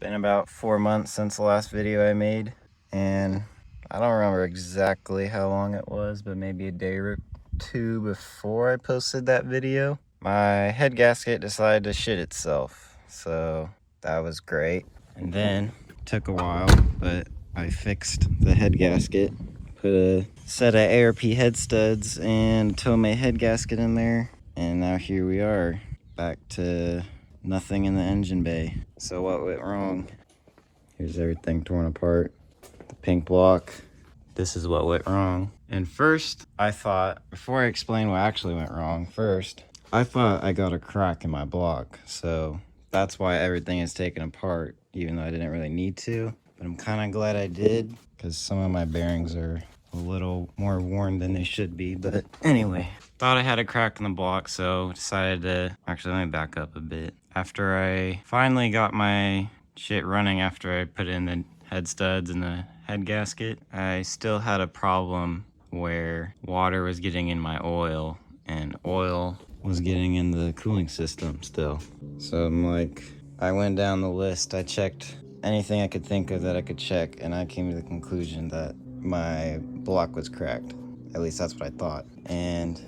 been about 4 months since the last video I made, and I don't remember exactly how long it was, but maybe a day or two before I posted that video, my head gasket decided to shit itself, so that was great. And then it took a while, but I fixed the head gasket, put a set of ARP head studs and a Tomei head gasket in there, and now here we are, back to nothing in the engine bay. So what went wrong? Here's everything torn apart. The pink block. This is what went wrong. And first, I thought, before I explain what actually went wrong, I thought I got a crack in my block. So that's why everything is taken apart, even though I didn't really need to. But I'm kind of glad I did, because some of my bearings are a little more worn than they should be. But anyway, thought I had a crack in the block, so decided to, actually let me back up a bit. After I finally got my shit running, after I put in the head studs and the head gasket, I still had a problem where water was getting in my oil and oil was getting in the cooling system still. So I'm like, I went down the list, I checked anything I could think of that I could check, and I came to the conclusion that my block was cracked. At least that's what I thought. And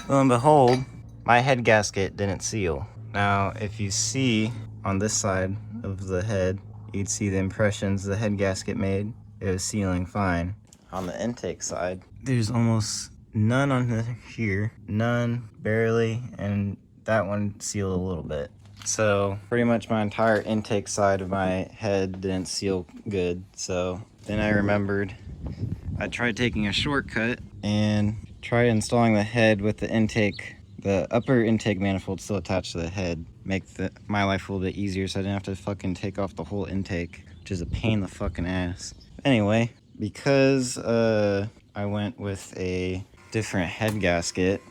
lo and behold, my head gasket didn't seal. Now, if you see on this side of the head, you'd see the impressions the head gasket made. It was sealing fine. On the intake side, there's almost none on here, none, barely, and that one sealed a little bit. So pretty much my entire intake side of my head didn't seal good. So then I remembered I tried taking a shortcut and tried installing the head with the intake, the upper intake manifold still attached to the head. Make my life a little bit easier so I didn't have to fucking take off the whole intake, which is a pain in the fucking ass. Anyway, because I went with a different head gasket,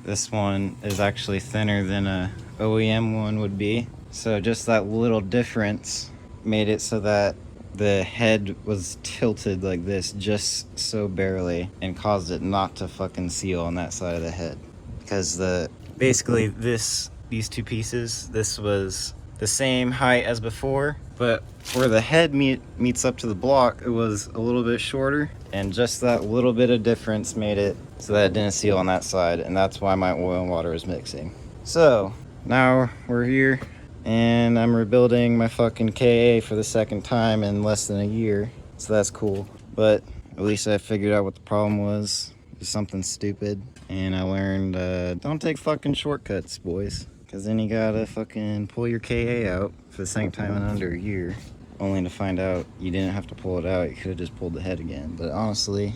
this one is actually thinner than a OEM one would be. So just that little difference made it so that the head was tilted like this, just so barely, and caused it not to fucking seal on that side of the head. Because basically these two pieces, this was the same height as before, but where the head meets up to the block, it was a little bit shorter, and just that little bit of difference made it so that it didn't seal on that side, and that's why my oil and water was mixing. So now we're here, and I'm rebuilding my fucking KA for the second time in less than a year, so that's cool. But at least I figured out what the problem was. It was something stupid, and I learned don't take fucking shortcuts, boys, because then you gotta fucking pull your KA out for the second time in under a year, only to find out you didn't have to pull it out. You could have just pulled the head again. But honestly,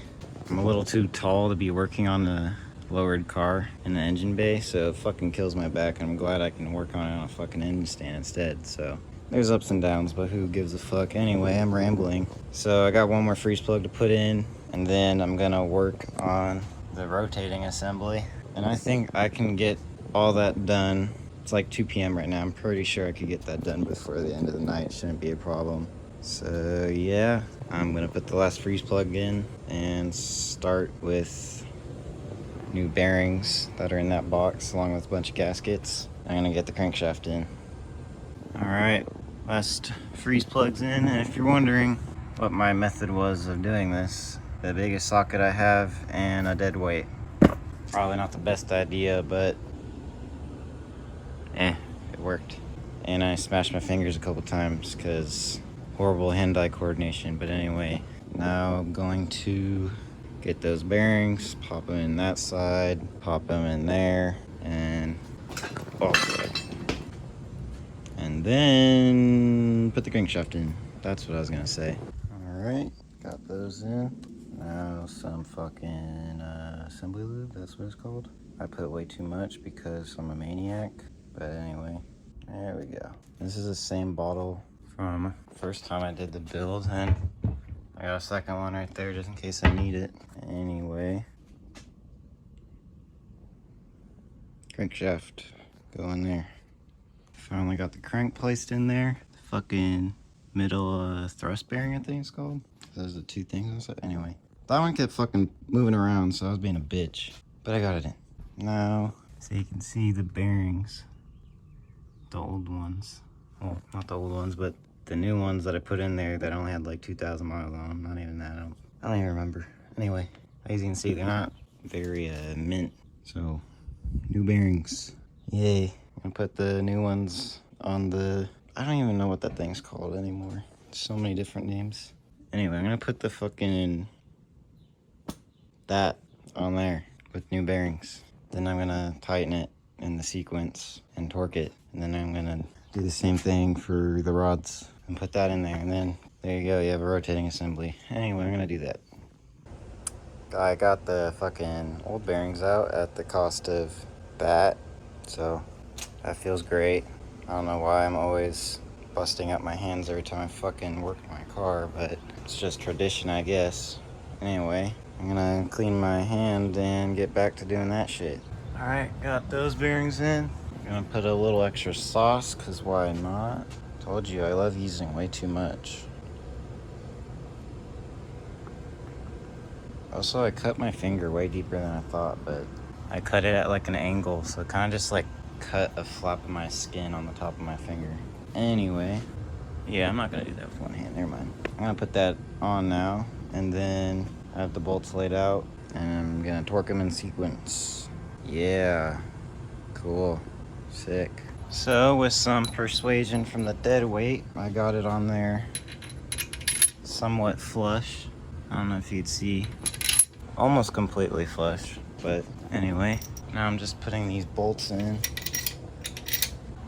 I'm a little too tall to be working on the lowered car in the engine bay, so it fucking kills my back, and I'm glad I can work on it on a fucking engine stand instead. So there's ups and downs, but who gives a fuck? Anyway, I'm rambling. So I got one more freeze plug to put in, and then I'm gonna work on the rotating assembly, and I think I can get all that done. It's like 2 p.m. right now. I'm pretty sure I could get that done before the end of the night. Shouldn't be a problem. So yeah, I'm gonna put the last freeze plug in and start with new bearings that are in that box, along with a bunch of gaskets. I'm gonna get the crankshaft in. All right, last freeze plugs in, and if you're wondering what my method was of doing this, the biggest socket I have and a dead weight. Probably not the best idea, but it worked. And I smashed my fingers a couple times because horrible hand-eye coordination. But anyway, now I'm going to get those bearings, pop them in that side, pop them in there, and and then put the crankshaft in. That's what I was gonna say. All right, got those in. Now some fucking assembly lube, that's what it's called. I put way too much because I'm a maniac, but anyway, there we go. This is the same bottle from first time I did the build, and I got a second one right there just in case I need it. Anyway, crankshaft, go in there. Finally got the crank placed in there. The fucking middle thrust bearing, I think it's called. Those are the two things inside. Anyway, that one kept fucking moving around, so I was being a bitch. But I got it in. Now, so you can see the bearings. The old ones. Well, not the old ones, but the new ones that I put in there that only had like 2,000 miles on them. Not even that. I don't even remember. Anyway, as you can see, they're not very mint. So, new bearings. Yay. I'm gonna put the new ones on the... I don't even know what that thing's called anymore. So many different names. Anyway, I'm gonna put the fucking... that on there with new bearings. Then I'm gonna tighten it in the sequence and torque it. And then I'm gonna do the same thing for the rods and put that in there. And then there you go, you have a rotating assembly. Anyway, I'm gonna do that. I got the fucking old bearings out at the cost of that. So that feels great. I don't know why I'm always busting up my hands every time I fucking work my car, but it's just tradition, I guess. Anyway, I'm gonna clean my hand and get back to doing that shit. Alright, got those bearings in. I'm gonna put a little extra sauce, cause why not? Told you, I love using way too much. Also, I cut my finger way deeper than I thought, but I cut it at like an angle, so it kind of just like cut a flap of my skin on the top of my finger. Anyway, yeah, I'm not gonna do that with one hand, never mind. I'm gonna put that on now, and then I have the bolts laid out, and I'm gonna torque them in sequence. Yeah, cool, sick. So with some persuasion from the dead weight, I got it on there somewhat flush. I don't know if you'd see, almost completely flush, but anyway, now I'm just putting these bolts in.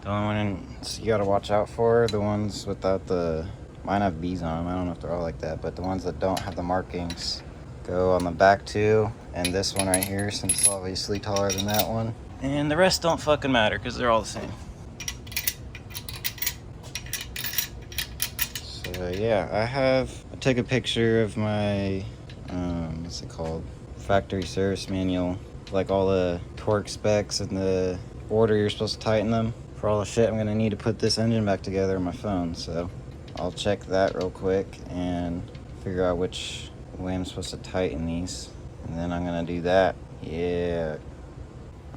The only one you gotta watch out for, the ones without the, mine have B's on them, I don't know if they're all like that, but the ones that don't have the markings go on the back too, and this one right here, since it's obviously taller than that one. And the rest don't fucking matter, because they're all the same. So yeah, I took a picture of my, what's it called? Factory service manual, like all the torque specs and the order you're supposed to tighten them. For all the shit I'm gonna need to put this engine back together on my phone, so I'll check that real quick and figure out which way I'm supposed to tighten these, and then I'm gonna do that. Yeah.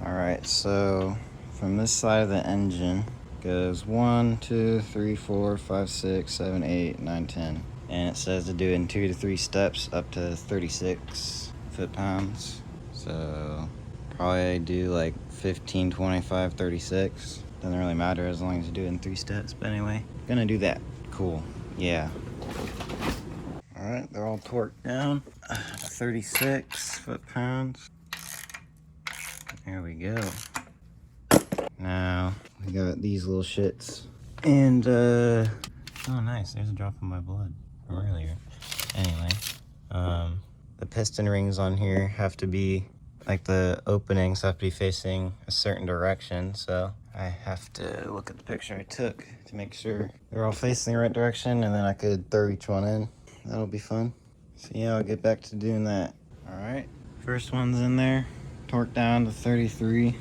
Alright, so from this side of the engine goes 1, 2, 3, 4, 5, 6, 7, 8, 9, 10. And it says to do it in 2 to 3 steps up to 36 foot-pounds. So probably do like 15, 25, 36. Doesn't really matter as long as you do it in 3 steps. But anyway, gonna do that. Cool. Yeah. Alright, they're all torqued down. 36 foot-pounds. There we go. Now we got these little shits. And oh nice, there's a drop of my blood from earlier. Anyway, the piston rings on here have to be, like the openings have to be facing a certain direction, so I have to look at the picture I took to make sure they're all facing the right direction, and then I could throw each one in. That'll be fun. So yeah, I'll get back to doing that. Alright, first one's in there, torqued down to 33.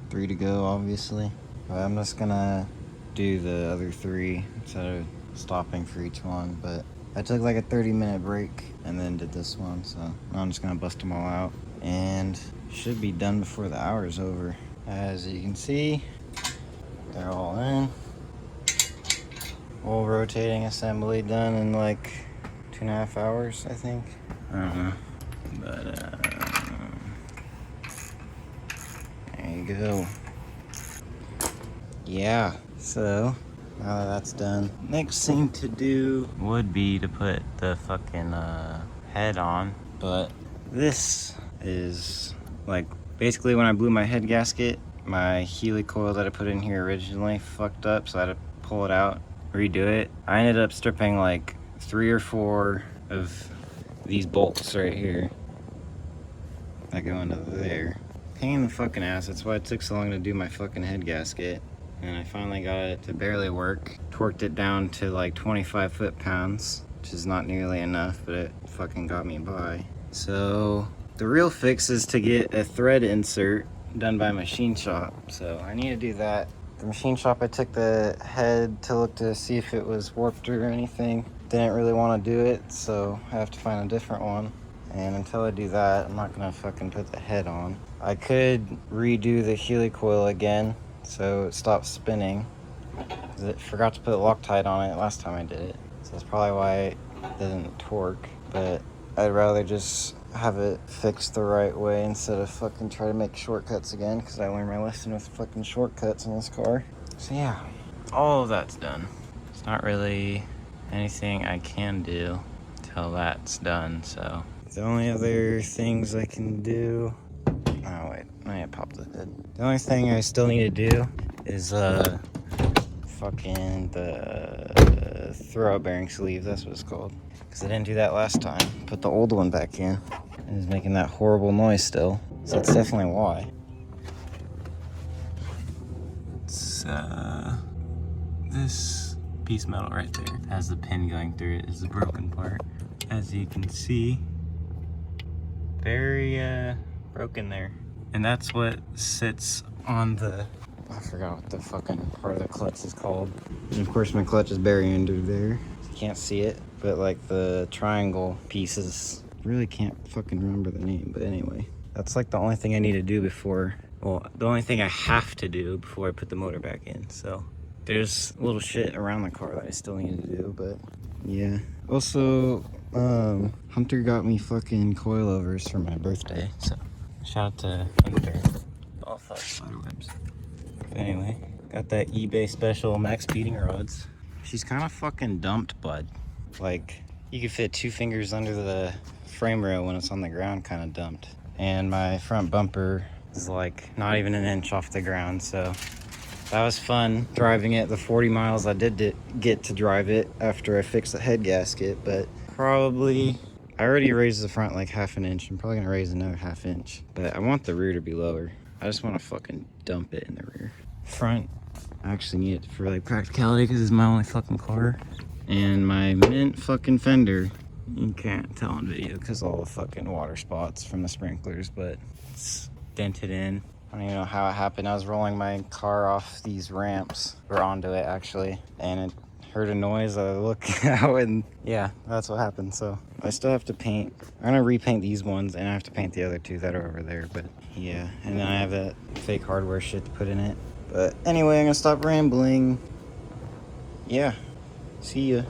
3 to go, obviously. But I'm just gonna do the other 3 instead of stopping for each one. But I took like a 30-minute break and then did this one, so now I'm just gonna bust them all out. And should be done before the hour is over. As you can see, they're all in. Whole rotating assembly done in like 2.5 hours, I think. I don't know. But there you go. Yeah, so now that that's done, next thing to do would be to put the fucking head on. But this is like, basically when I blew my head gasket, my Healy coil that I put in here originally fucked up, so I had to pull it out, redo it. I ended up stripping like 3 or 4 of these bolts right here that go into there. Pain in the fucking ass, that's why it took so long to do my fucking head gasket. And I finally got it to barely work. Torqued it down to like 25 foot-pounds, which is not nearly enough, but it fucking got me by. So the real fix is to get a thread insert done by machine shop. So I need to do that. The machine shop, I took the head to look to see if it was warped or anything. Didn't really want to do it, so I have to find a different one. And until I do that, I'm not gonna fucking put the head on. I could redo the Healy coil again so it stops spinning. 'Cause it forgot to put Loctite on it last time I did it. So that's probably why it didn't torque. But I'd rather just have it fixed the right way instead of fucking try to make shortcuts again, because I learned my lesson with fucking shortcuts in this car. So yeah, all of that's done. It's not really anything I can do till that's done, so. The only other things I can do, oh wait, I popped the hood. The only thing I still need to do is fucking the throwout bearing sleeve, that's what it's called. Because I didn't do that last time. Put the old one back in. And it's making that horrible noise still. So that's definitely why. It's this piece of metal right there. It has the pin going through it, is the broken part. As you can see, very broken there. And that's what sits on the, I forgot what the fucking part of the clutch is called. And of course my clutch is buried under there. You can't see it, but like the triangle pieces, really can't fucking remember the name, but anyway. That's like the only thing I need to do before, well, the only thing I have to do before I put the motor back in. So there's little shit around the car that I still need to do, but yeah. Also, Hunter got me fucking coilovers for my birthday, so shout out to Hunter. All fuck spider webs. But anyway, got that eBay special max beating rods. She's kind of fucking dumped, bud. Like, you could fit 2 fingers under the frame rail when it's on the ground, kind of dumped. And my front bumper is like not even an inch off the ground, so that was fun driving it. The 40 miles I did get to drive it after I fixed the head gasket, but probably, I already raised the front like 1/2 inch. I'm probably gonna raise another 1/2 inch, but I want the rear to be lower. I just want to fucking dump it in the rear. Front, I actually need it for like practicality because it's my only fucking car. And my mint fucking fender, you can't tell on video because all the fucking water spots from the sprinklers, but it's dented in. I don't even know how it happened. I was rolling my car off these ramps, or onto it actually, and it heard a noise. I look out and yeah, that's what happened. So I still have to paint. I'm gonna repaint these ones and I have to paint the other 2 that are over there, but yeah. And then I have that fake hardware shit to put in it. But anyway, I'm gonna stop rambling. Yeah, see ya.